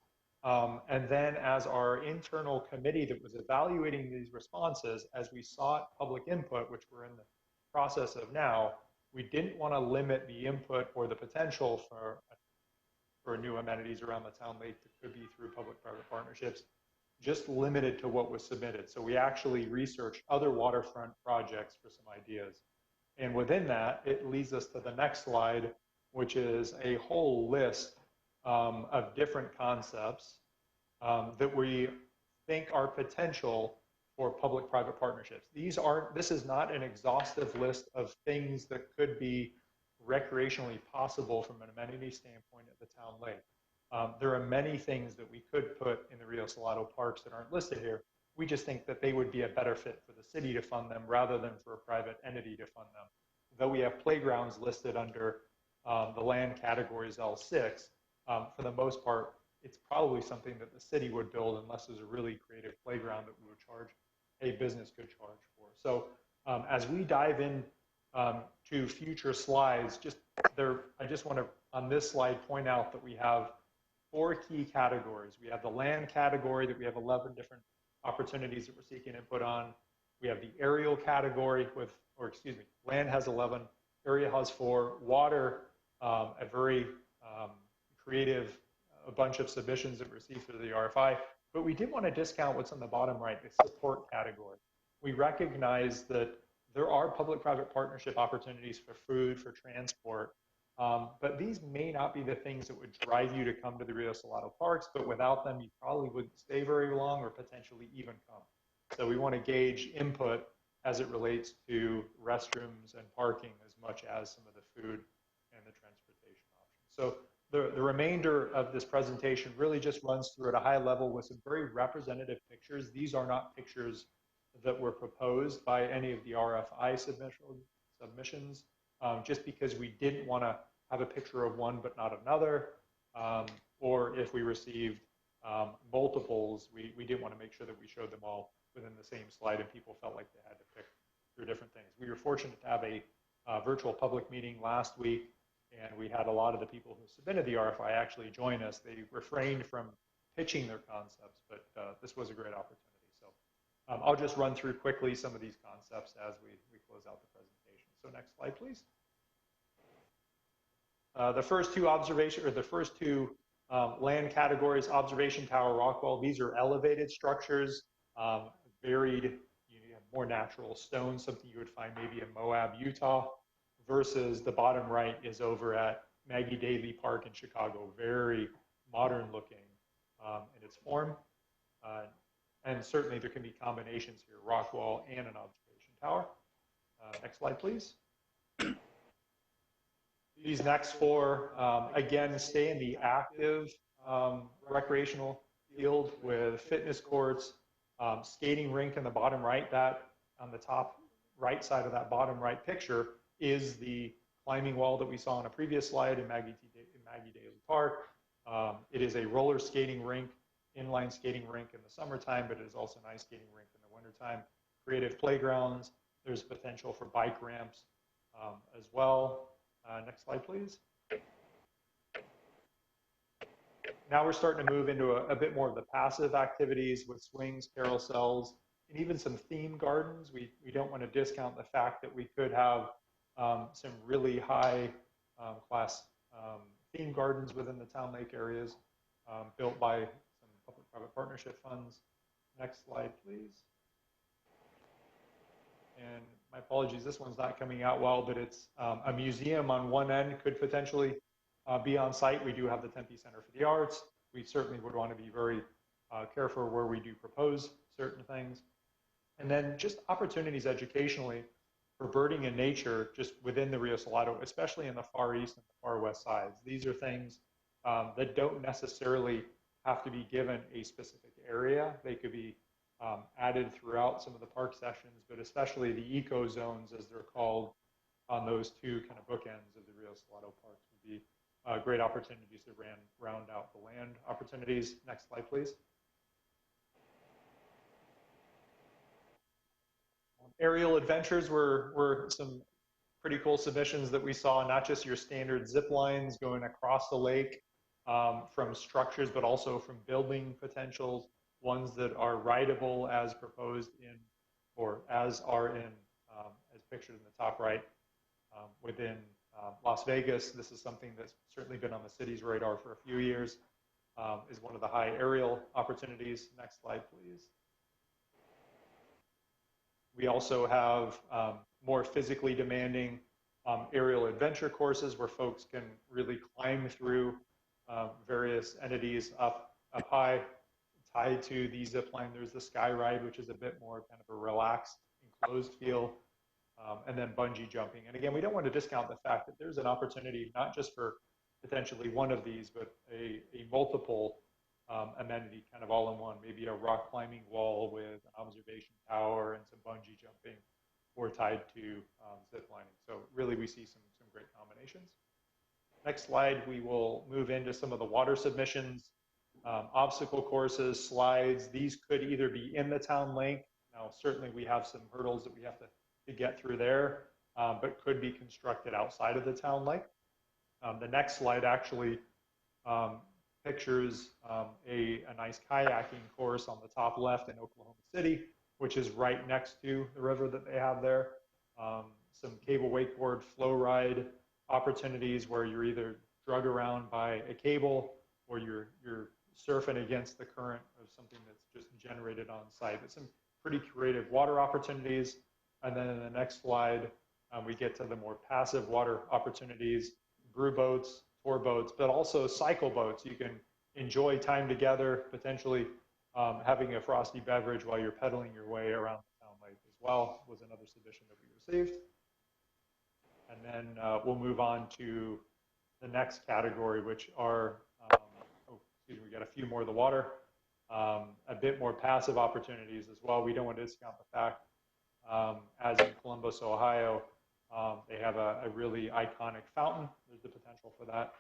And then as our internal committee that was evaluating these responses, as we sought public input, which we're in the process of now, we didn't want to limit the input or the potential for new amenities around the town lake that could be through public-private partnerships, just limited to what was submitted. So we actually researched other waterfront projects for some ideas. And within that, it leads us to the next slide, which is a whole list of different concepts that we think are potential for public-private partnerships. This is not an exhaustive list of things that could be recreationally possible from an amenity standpoint at the town lake. There are many things that we could put in the Rio Salado parks that aren't listed here. We just think that they would be a better fit for the city to fund them rather than for a private entity to fund them. Though we have playgrounds listed under the land categories L6, for the most part, it's probably something that the city would build unless there's a really creative playground that we would charge, a business could charge for. So As we dive in to future slides, I just want to, on this slide, point out that we have 4 key categories. We have the land category that we have 11 different opportunities that we're seeking input on. We have the aerial category land has 11, area has 4, water, a very creative, a bunch of submissions that were received through the RFI, but we did want to discount what's on the bottom right, the support category. We recognize that there are public-private partnership opportunities for food, for transport, but these may not be the things that would drive you to come to the Rio Salado Parks, but without them, you probably wouldn't stay very long or potentially even come. So we want to gauge input as it relates to restrooms and parking as much as some of the food and the transportation options. So the remainder of this presentation really just runs through at a high level with some very representative pictures. These are not pictures that were proposed by any of the RFI submissions, just because we didn't want to have a picture of one but not another, or if we received multiples, we didn't want to make sure that we showed them all within the same slide and people felt like they had to pick through different things. We were fortunate to have a virtual public meeting last week, and we had a lot of the people who submitted the RFI actually join us. They refrained from pitching their concepts, but this was a great opportunity. So I'll just run through quickly some of these concepts as we close out the presentation. So next slide, please. The first two land categories, observation tower, rock wall, these are elevated structures, varied, you have more natural stone, something you would find maybe in Moab, Utah, versus the bottom right is over at Maggie Daley Park in Chicago, very modern looking in its form. And certainly there can be combinations here, rock wall and an observation tower. Next slide, please. These next 4, again, stay in the active recreational field with fitness courts, skating rink in the bottom right. That on the top right side of that bottom right picture is the climbing wall that we saw on a previous slide in Maggie Daley Park. It is a roller skating rink, inline skating rink in the summertime, but it is also an ice skating rink in the wintertime. Creative playgrounds. There's potential for bike ramps as well. Next slide, please. Now we're starting to move into a bit more of the passive activities with swings, carousels, and even some theme gardens. We don't want to discount the fact that we could have some really high class theme gardens within the Town Lake areas built by some public-private partnership funds. Next slide, please. And my apologies, this one's not coming out well, but it's a museum on one end could potentially be on site. We do have the Tempe Center for the Arts. We certainly would want to be very careful where we do propose certain things. And then just opportunities educationally for birding and nature just within the Rio Salado, especially in the far east and the far west sides. These are things that don't necessarily have to be given a specific area. They could be added throughout some of the park sessions, but especially the eco zones, as they're called, on those 2 kind of bookends of the Rio Salado parks would be great opportunities to round out the land opportunities. Next slide, please. Aerial adventures were some pretty cool submissions that we saw, not just your standard zip lines going across the lake from structures, but also from building potentials, ones that are rideable as proposed in, or as are in, as pictured in the top right, within Las Vegas. This is something that's certainly been on the city's radar for a few years, is one of the high aerial opportunities. Next slide, please. We also have more physically demanding aerial adventure courses where folks can really climb through various entities up high. Tied to the zip line, there's the sky ride, which is a bit more kind of a relaxed, enclosed feel, and then bungee jumping. And again, we don't want to discount the fact that there's an opportunity not just for potentially one of these, but a multiple amenity kind of all in one, maybe a rock climbing wall with an observation tower and some bungee jumping, or tied to zip lining. So really we see some great combinations. Next slide, we will move into some of the water submissions. Obstacle courses, slides, these could either be in the town lake. Now, certainly we have some hurdles that we have to to get through there, but could be constructed outside of the town lake. The next slide actually pictures a nice kayaking course on the top left in Oklahoma City, which is right next to the river that they have there. Some cable wakeboard flow ride opportunities where you're either drug around by a cable or you're surfing against the current of something that's just generated on site. But some pretty creative water opportunities. And then in the next slide, we get to the more passive water opportunities, brew boats, tour boats, but also cycle boats. You can enjoy time together, potentially having a frosty beverage while you're pedaling your way around the town lake as well, was another submission that we received. And then we'll move on to the next category, which are, we got a few more of the water, a bit more passive opportunities as well. We don't want to discount the fact, as in Columbus, Ohio, they have a really iconic fountain. There's the potential for that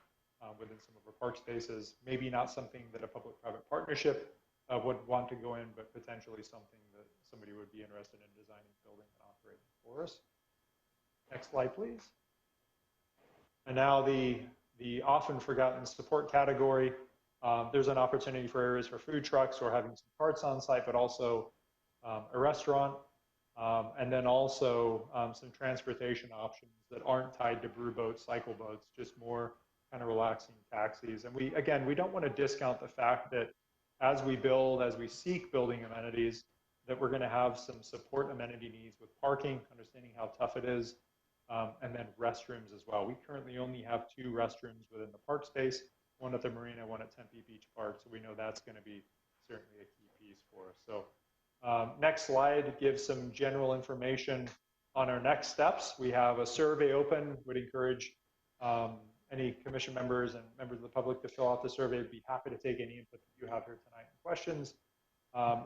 within some of our park spaces. Maybe not something that a public-private partnership would want to go in, but potentially something that somebody would be interested in designing, building, and operating for us. Next slide, please. And now the often forgotten support category. There's an opportunity for areas for food trucks or having some carts on site, but also a restaurant. And then also some transportation options that aren't tied to brew boats, cycle boats, just more kind of relaxing taxis. And we don't want to discount the fact that as we seek building amenities, that we're going to have some support amenity needs with parking, understanding how tough it is, and then restrooms as well. We currently only have 2 restrooms within the park space, one at the marina, one at Tempe Beach Park. So we know that's going to be certainly a key piece for us. So next slide gives some general information on our next steps. We have a survey open. Would encourage any commission members and members of the public to fill out the survey. I'd be happy to take any input that you have here tonight and questions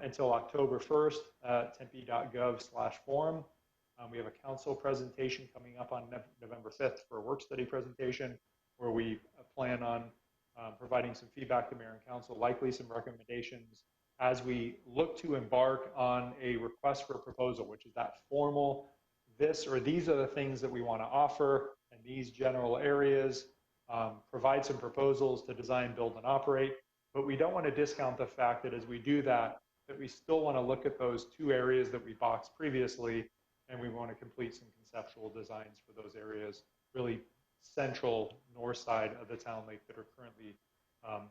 until October 1st at tempe.gov/forum. We have a council presentation coming up on November 5th for a work study presentation where we plan on providing some feedback to mayor and council, likely some recommendations as we look to embark on a request for a proposal, which is that formal, these are the things that we want to offer in these general areas, provide some proposals to design, build, and operate. But we don't want to discount the fact that as we do that we still want to look at those 2 areas that we boxed previously, and we want to complete some conceptual designs for those areas, really central north side of the town lake that are currently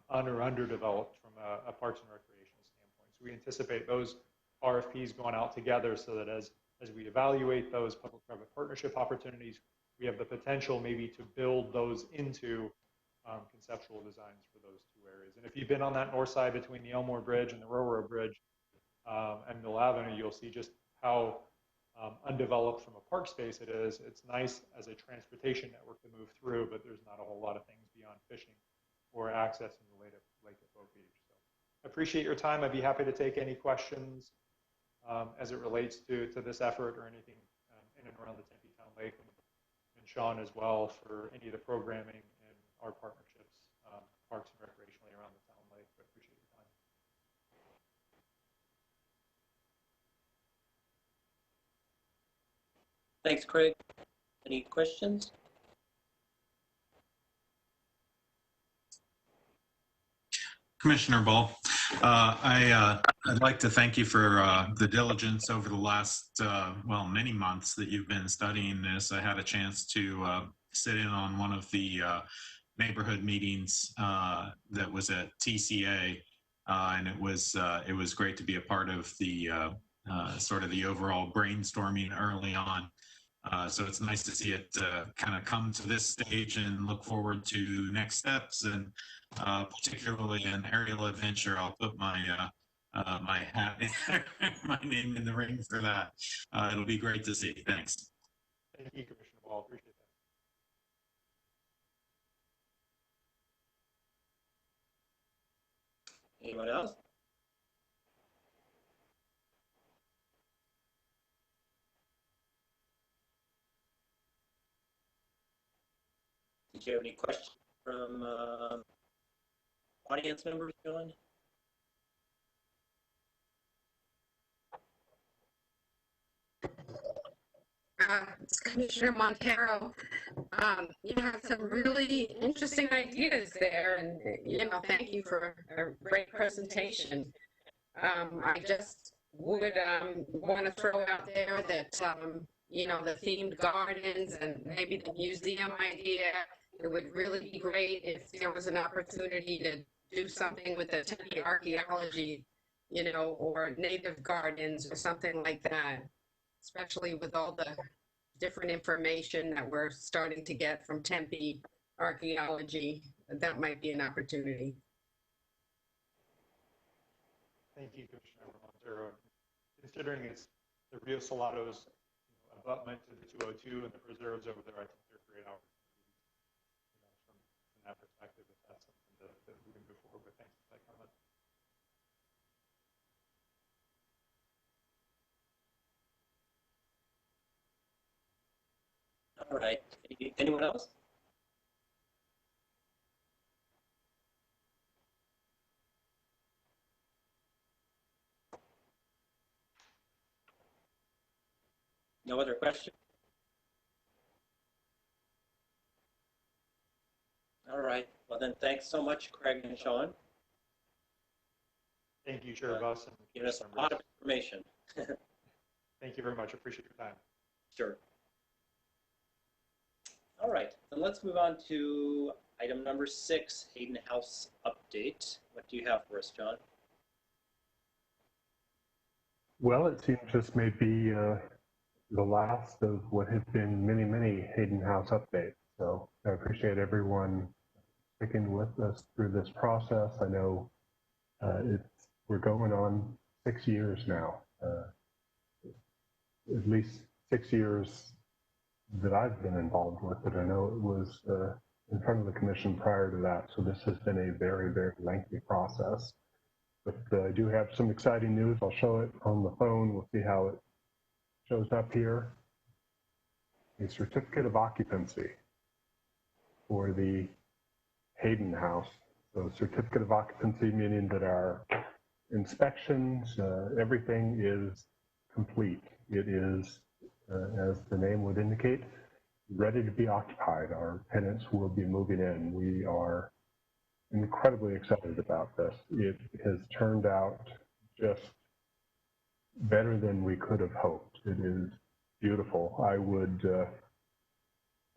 underdeveloped from a parks and recreation standpoint. So we anticipate those RFPs going out together so that as we evaluate those public-private partnership opportunities, we have the potential maybe to build those into conceptual designs for those 2 areas. And if you've been on that north side between the Elmore Bridge and the Railroad Bridge and Mill Avenue, you'll see just how undeveloped from a park space it is. It's nice as a transportation network to move through, but there's not a whole lot of things beyond fishing or accessing the lake at Boat Beach. So I appreciate your time. I'd be happy to take any questions as it relates to this effort or anything in and around the Tempe Town Lake, and Sean as well for any of the programming and our partnerships, parks and recreationally around the town lake. But appreciate your time. Thanks, Craig. Any questions? Commissioner Ball, I'd like to thank you for the diligence over the last, many months that you've been studying this. I had a chance to sit in on one of the neighborhood meetings that was at TCA, and it was great to be a part of the sort of the overall brainstorming early on. So it's nice to see it kind of come to this stage and look forward to next steps, and particularly an aerial adventure. I'll put my my hat, my name in the ring for that. It'll be great to see. Thanks. Thank you, Commissioner Ball. Appreciate that. Anyone else? Did you have any questions from audience members, John? Commissioner Montero. You had some really interesting ideas there, and thank you for a great presentation. I just would want to throw out there that the themed gardens and maybe the museum idea. It would really be great if there was an opportunity to do something with the Tempe archaeology, or native gardens or something like that, especially with all the different information that we're starting to get from Tempe archaeology. That might be an opportunity. Thank you, Commissioner Montero. Considering it's the Rio Salado's abutment to the 202 and the preserves over there, I think they're great opportunities from that perspective, if that's something that we can move forward with. Thanks for that comment. All right. Anyone else? No other questions? All right. Well, then thanks so much, Craig and Sean. Thank you, Chair Buss. And giving us a lot of information. Thank you very much. Appreciate your time. Sure. All right. Then let's move on to item number 6, Hayden House update. What do you have for us, John? Well, it seems this may be the last of what have been many, many Hayden House updates. So I appreciate everyone sticking with us through this process. I know we're going on 6 years now, at least 6 years that I've been involved with it. I know it was in front of the commission prior to that, so this has been a very, very lengthy process. But I do have some exciting news. I'll show it on the phone. We'll see how it shows up here. A certificate of occupancy for the Hayden House. So certificate of occupancy meaning that our inspections, everything is complete. It is, as the name would indicate, ready to be occupied. Our tenants will be moving in. We are incredibly excited about this. It has turned out just better than we could have hoped. It is beautiful. I would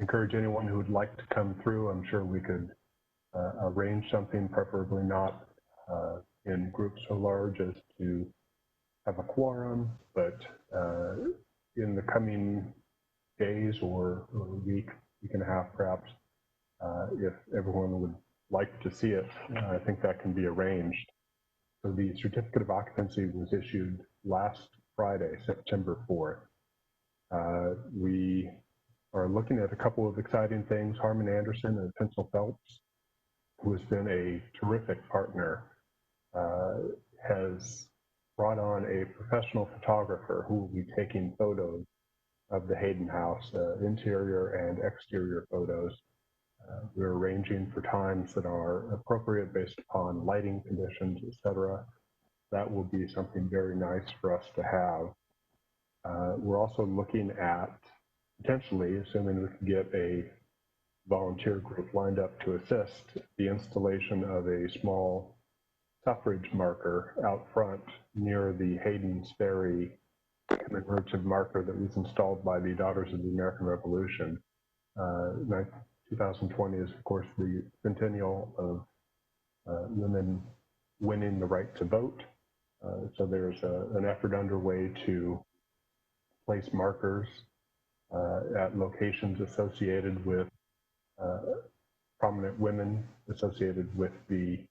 encourage anyone who would like to come through. I'm sure we could arrange something, preferably not in groups so large as to have a quorum, but in the coming days or week and a half perhaps, if everyone would like to see it, I think that can be arranged. So the certificate of occupancy was issued last Friday, September 4th. We are looking at a couple of exciting things. Harmon Anderson and Pencil Phelps, who has been a terrific partner, has brought on a professional photographer who will be taking photos of the Hayden House, interior and exterior photos. We're arranging for times that are appropriate based upon lighting conditions, etc. That will be something very nice for us to have. We're also looking at potentially, assuming we can get a volunteer group lined up to assist, the installation of a small suffrage marker out front near the Hayden's Ferry commemorative marker that was installed by the Daughters of the American Revolution. 2020 is, of course, the centennial of women winning the right to vote. So there's an effort underway to place markers at locations associated with prominent women associated with the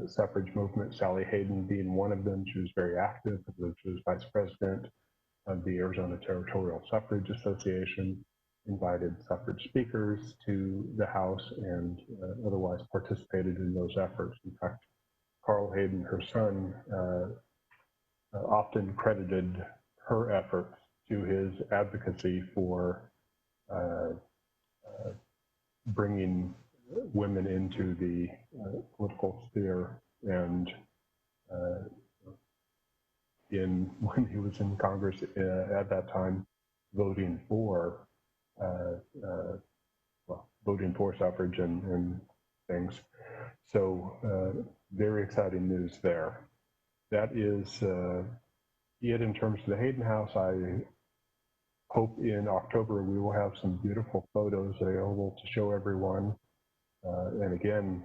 suffrage movement, Sally Hayden being one of them. She was very active. She was vice president of the Arizona Territorial Suffrage Association, invited suffrage speakers to the House and otherwise participated in those efforts. In fact, Carl Hayden, her son, often credited her efforts to his advocacy for bringing women into the political sphere, and when he was in Congress at that time, voting for voting for suffrage and things. So very exciting news there. That is it in terms of the Hayden House. I hope in October we will have some beautiful photos available to show everyone. And again,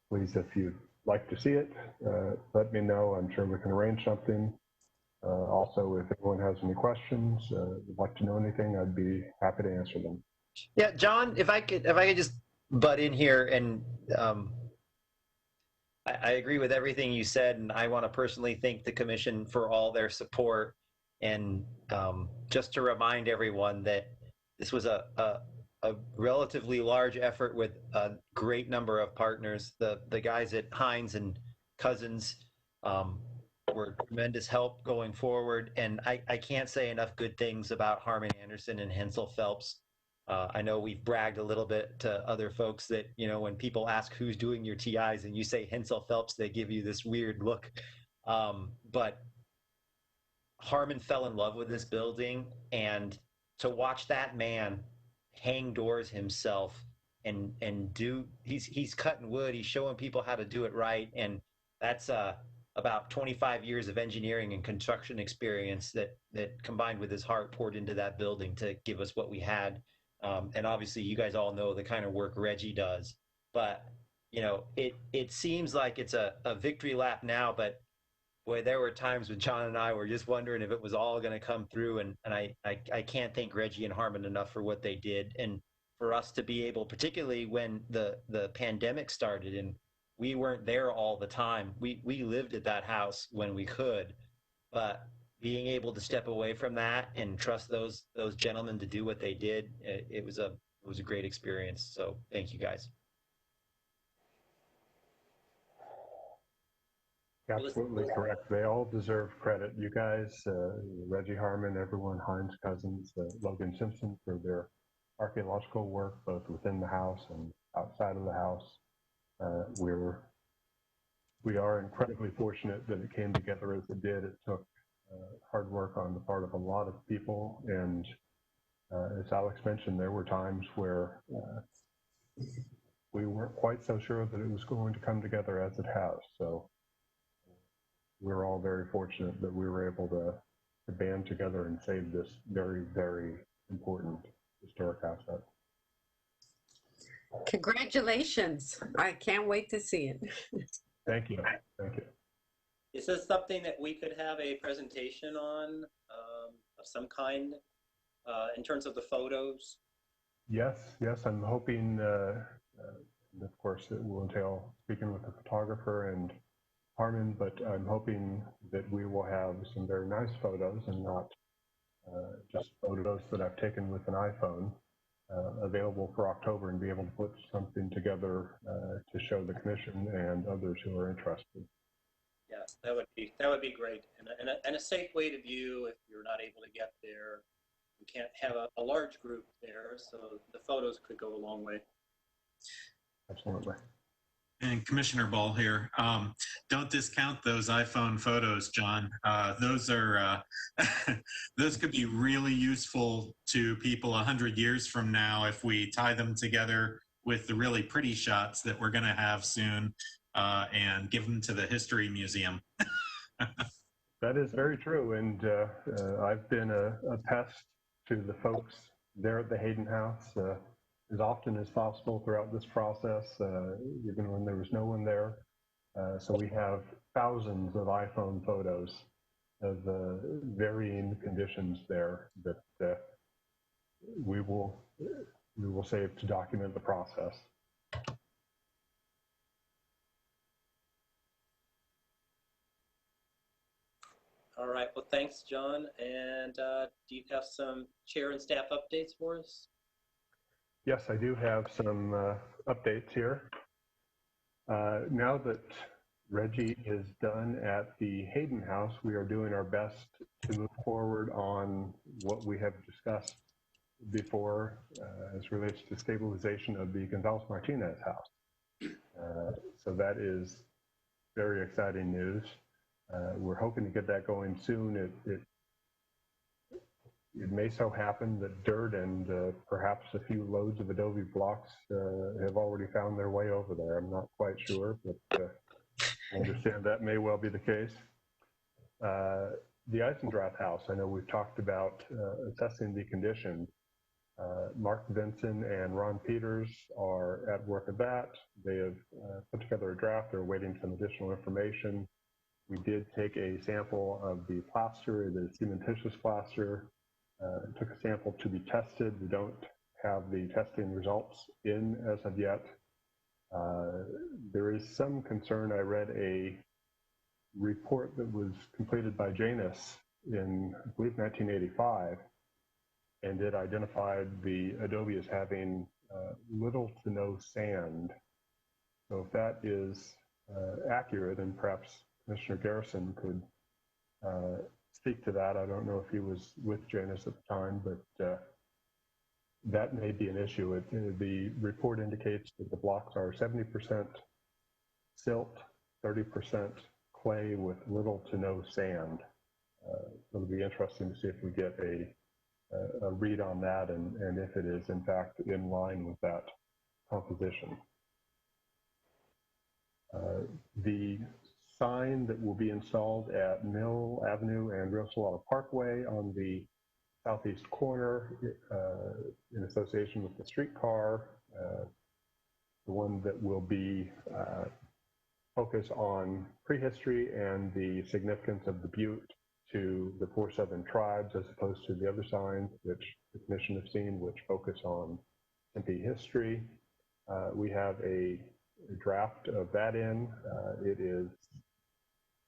please, if you'd like to see it, let me know. I'm sure we can arrange something. Also, if anyone has any questions, would like to know anything, I'd be happy to answer them. Yeah, John, if I could just butt in here, and I agree with everything you said, and I want to personally thank the commission for all their support. And just to remind everyone that this was a relatively large effort with a great number of partners. The guys at Hines and Cousins were tremendous help going forward, and I can't say enough good things about Harmon Anderson and Hensel Phelps. I know we've bragged a little bit to other folks that, you know, when people ask who's doing your TIs and you say Hensel Phelps, they give you this weird look. But Harmon fell in love with this building, and to watch that man hang doors himself and do, he's cutting wood, he's showing people how to do it right. And that's about 25 years of engineering and construction experience that combined with his heart poured into that building to give us what we had. And obviously you guys all know the kind of work Reggie does, but you know, it seems like it's a victory lap now, but boy, there were times when John and I were just wondering if it was all going to come through. And I can't thank Reggie and Harmon enough for what they did. And for us to be able, particularly when the pandemic started and we weren't there all the time, we lived at that house when we could, but being able to step away from that and trust those gentlemen to do what they did, it was a great experience. So thank you guys. Absolutely correct. They all deserve credit. You guys, Reggie Harmon, everyone, Hines Cousins, Logan Simpson for their archaeological work, both within the house and outside of the house. We are incredibly fortunate that it came together as it did. It took hard work on the part of a lot of people. And as Alex mentioned, there were times where we weren't quite so sure that it was going to come together as it has. So we're all very fortunate that we were able to band together and save this very, very important historic asset. Congratulations. I can't wait to see it. Thank you. Thank you. Is this something that we could have a presentation on of some kind in terms of the photos? Yes, I'm hoping, and of course it will entail speaking with the photographer and Harmon, but I'm hoping that we will have some very nice photos and not just photos that I've taken with an iPhone available for October, and be able to put something together to show the commission and others who are interested. Yes, that would be great, and a safe way to view if you're not able to get there. You can't have a large group there, so the photos could go a long way. Absolutely. And Commissioner Ball here. Don't discount those iPhone photos, John. Those are those could be really useful to people 100 years from now if we tie them together with the really pretty shots that we're going to have soon and give them to the History Museum. That is very true, and I've been a pest to the folks there at the Hayden House as often as possible throughout this process, even when there was no one there. So we have thousands of iPhone photos of varying conditions there that we will save to document the process. All right, well, thanks, John. And do you have some chair and staff updates for us? Yes, I do have some updates here. Now that Reggie is done at the Hayden House, we are doing our best to move forward on what we have discussed before as relates to stabilization of the Gonzales Martinez house. So that is very exciting news. We're hoping to get that going soon. it may so happen that dirt and perhaps a few loads of adobe blocks have already found their way over there. I'm not quite sure, but I understand that may well be the case. The Eisendrath House, I know we've talked about assessing the condition. Mark Vinson and Ron Peters are at work at that. They have put together a draft. They're waiting some additional information. We did take a sample of the plaster, the cementitious plaster. Took a sample to be tested. We don't have the testing results in as of yet. There is some concern. I read a report that was completed by Janus in, I believe, 1985, and it identified the adobe as having little to no sand. So if that is accurate, and perhaps Commissioner Garrison could speak to that. I don't know if he was with Janus at the time, but that may be an issue. The report indicates that the blocks are 70% silt, 30% clay with little to no sand. It'll be interesting to see if we get a read on that and if it is in fact in line with that composition. The sign that will be installed at Mill Avenue and Rio Salado Parkway on the southeast corner in association with the streetcar, the one that will be focus on prehistory and the significance of the butte to the 4 southern tribes as opposed to the other signs which the commission have seen which focus on Tempe history. We have a draft of that in. It is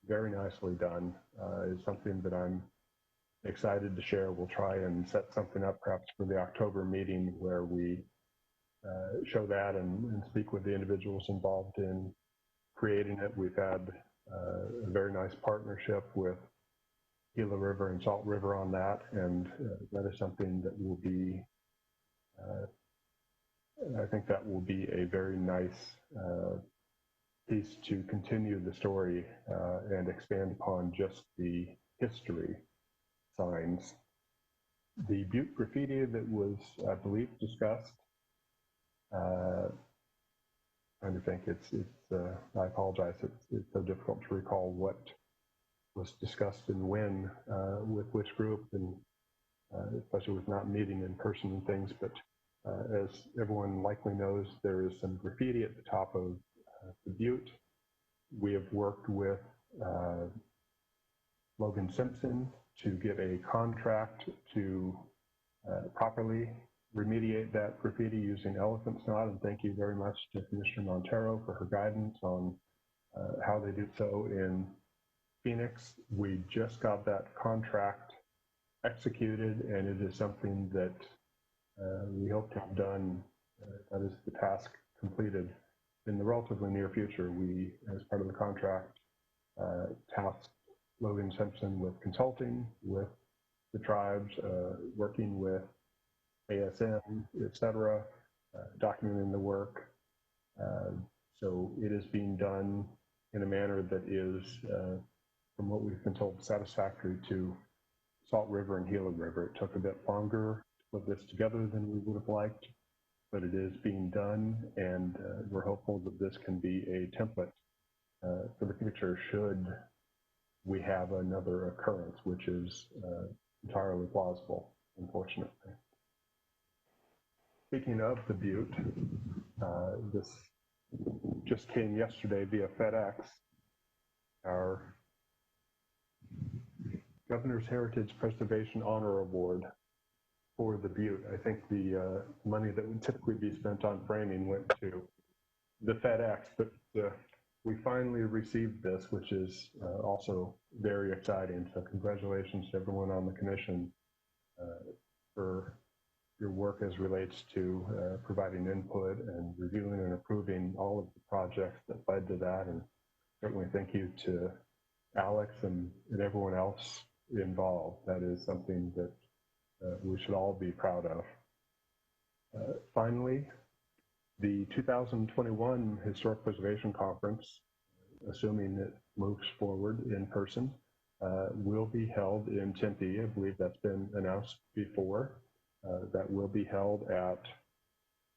very nicely done. It's something that I'm excited to share. We'll try and set something up perhaps for the October meeting where we show that and speak with the individuals involved in creating it. We've had a very nice partnership with Gila River and Salt River on that, and that is something that will be, I think that will be a very nice piece to continue the story and expand upon just the history signs. The butte graffiti that was, I believe, discussed, trying to think, I apologize, it's so difficult to recall what was discussed and when with which group, and especially with not meeting in person and things, but as everyone likely knows, there is some graffiti at the top of the butte. We have worked with Logan Simpson to get a contract to properly remediate that graffiti using elephant snot, and thank you very much to Commissioner Montero for her guidance on how they do so in Phoenix. We just got that contract executed, and it is something that we hope to have done, that is the task completed in the relatively near future. We, as part of the contract, tasked Logan Simpson with consulting with the tribes, working with ASM, etc., documenting the work. So it is being done in a manner that is, from what we've been told, satisfactory to Salt River and Gila River. It took a bit longer to put this together than we would have liked, but it is being done, and we're hopeful that this can be a template for the future should we have another occurrence, which is entirely plausible, unfortunately. Speaking of the butte, this just came yesterday via FedEx. Our Governor's Heritage Preservation Honor Award for the butte. I think the money that would typically be spent on framing went to the FedEx, but we finally received this, which is also very exciting. So congratulations to everyone on the commission for your work as relates to providing input and reviewing and approving all of the projects that led to that. And certainly thank you to Alex and everyone else involved. That is something that we should all be proud of. Finally, the 2021 Historic Preservation Conference, assuming it moves forward in person, will be held in Tempe. I believe that's been announced before. That will be held at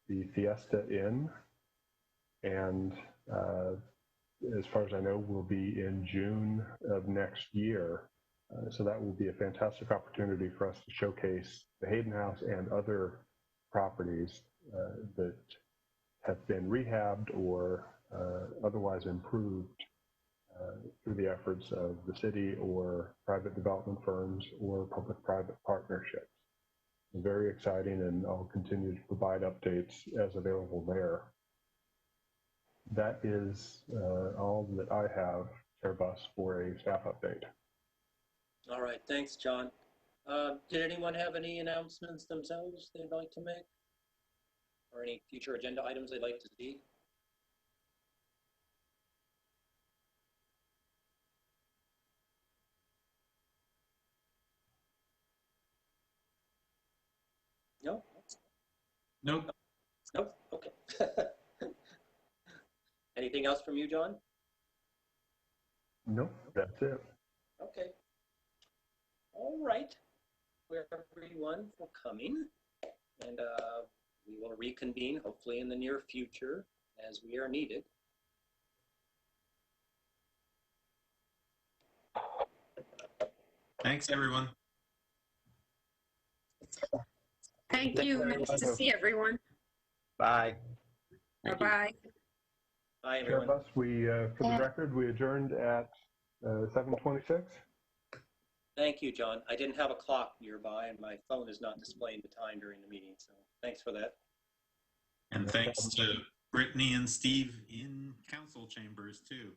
the Fiesta Inn, and as far as I know, will be in June of next year. So that will be a fantastic opportunity for us to showcase the Hayden House and other properties that have been rehabbed or otherwise improved through the efforts of the city or private development firms or public-private partnerships. Very exciting, and I'll continue to provide updates as available there. That is all that I have, Chair Buss, for a staff update. All right, thanks, John. Did anyone have any announcements themselves they'd like to make? Or any future agenda items they'd like to see? No? Nope. Nope, okay. Anything else from you, John? Nope, that's it. Okay. All right. We're everyone for coming, and we will reconvene hopefully in the near future as we are needed. Thanks, everyone. Thank you. Nice to see everyone. Bye. Bye-bye. Bye, Chair everyone. Buss, for the record, we adjourned at 7:26. Thank you, John. I didn't have a clock nearby, and my phone is not displaying the time during the meeting, so thanks for that. And thanks to Brittany and Steve in council chambers, too.